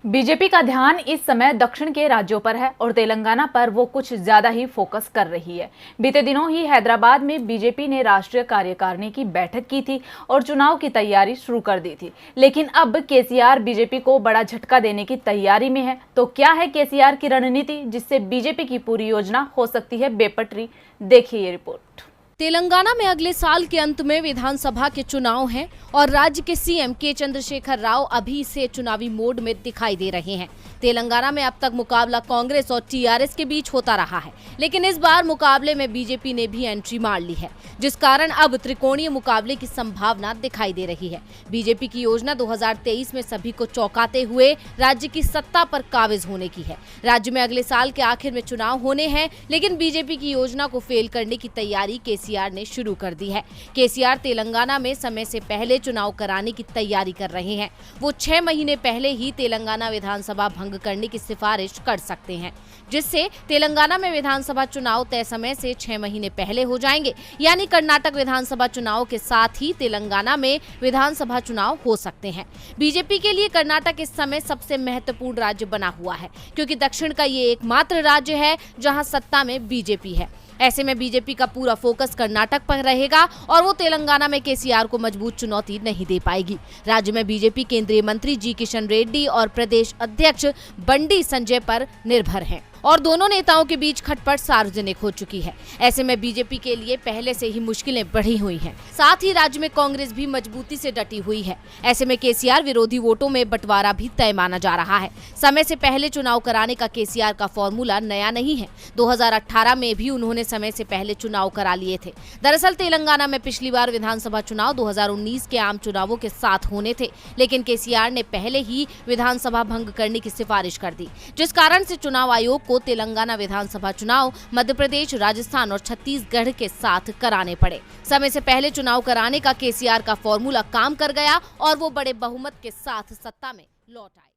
BJP का ध्यान इस समय दक्षिण के राज्यों पर है और तेलंगाना पर वो कुछ ज्यादा ही फोकस कर रही है। बीते दिनों ही हैदराबाद में बीजेपी ने राष्ट्रीय कार्यकारिणी की बैठक की थी और चुनाव की तैयारी शुरू कर दी थी, लेकिन अब केसीआर बीजेपी को बड़ा झटका देने की तैयारी में है। तो क्या है केसीआर की रणनीति जिससे बीजेपी की पूरी योजना हो सकती है बेपटरी? देखिए ये रिपोर्ट। तेलंगाना में अगले साल के अंत में विधानसभा के चुनाव हैं और राज्य के सीएम के चंद्रशेखर राव अभी से चुनावी मोड में दिखाई दे रहे हैं। तेलंगाना में अब तक मुकाबला कांग्रेस और टीआरएस के बीच होता रहा है, लेकिन इस बार मुकाबले में बीजेपी ने भी एंट्री मार ली है, जिस कारण अब त्रिकोणीय मुकाबले की संभावना दिखाई दे रही है। बीजेपी की योजना 2023 में सभी को चौंकाते हुए राज्य की सत्ता पर काबिज होने की है। राज्य में अगले साल के आखिर में चुनाव होने हैं, लेकिन बीजेपी की योजना को फेल करने की तैयारी केसीआर ने शुरू कर दी है। केसीआर तेलंगाना में समय से पहले चुनाव कराने की तैयारी कर रहे हैं। वो 6 महीने पहले ही तेलंगाना विधानसभा भंग करने की सिफारिश कर सकते हैं, जिससे तेलंगाना में विधानसभा चुनाव तय समय से 6 महीने पहले हो जाएंगे। यानी कर्नाटक विधानसभा चुनाव के साथ ही तेलंगाना में विधानसभा चुनाव हो सकते हैं। बीजेपी के लिए कर्नाटक इस समय सबसे महत्वपूर्ण राज्य बना हुआ है, क्योंकि दक्षिण का ये एकमात्र राज्य है जहां सत्ता में बीजेपी है। ऐसे में बीजेपी का पूरा फोकस कर्नाटक पर रहेगा और वो तेलंगाना में केसीआर को मजबूत चुनौती नहीं दे पाएगी। राज्य में बीजेपी केंद्रीय मंत्री जी किशन रेड्डी और प्रदेश अध्यक्ष बंडी संजय पर निर्भर हैं और दोनों नेताओं के बीच खटपट सार्वजनिक हो चुकी है। ऐसे में बीजेपी के लिए पहले से ही मुश्किलें बढ़ी हुई हैं। साथ ही राज्य में कांग्रेस भी मजबूती से डटी हुई है। ऐसे में केसीआर विरोधी वोटों में बंटवारा भी तय माना जा रहा है। समय से पहले चुनाव कराने का केसीआर का फॉर्मूला नया नहीं है। 2018 में भी उन्होंने समय से पहले चुनाव करा लिए थे। दरअसल तेलंगाना में पिछली बार विधानसभा चुनाव 2019 के आम चुनावों के साथ होने थे, लेकिन केसीआर ने पहले ही विधानसभा भंग करने की सिफारिश कर दी, जिस कारण से चुनाव आयोग को तेलंगाना विधानसभा चुनाव मध्य प्रदेश, राजस्थान और छत्तीसगढ़ के साथ कराने पड़े। समय से पहले चुनाव कराने का केसीआर का फॉर्मूला काम कर गया और वो बड़े बहुमत के साथ सत्ता में लौट आए।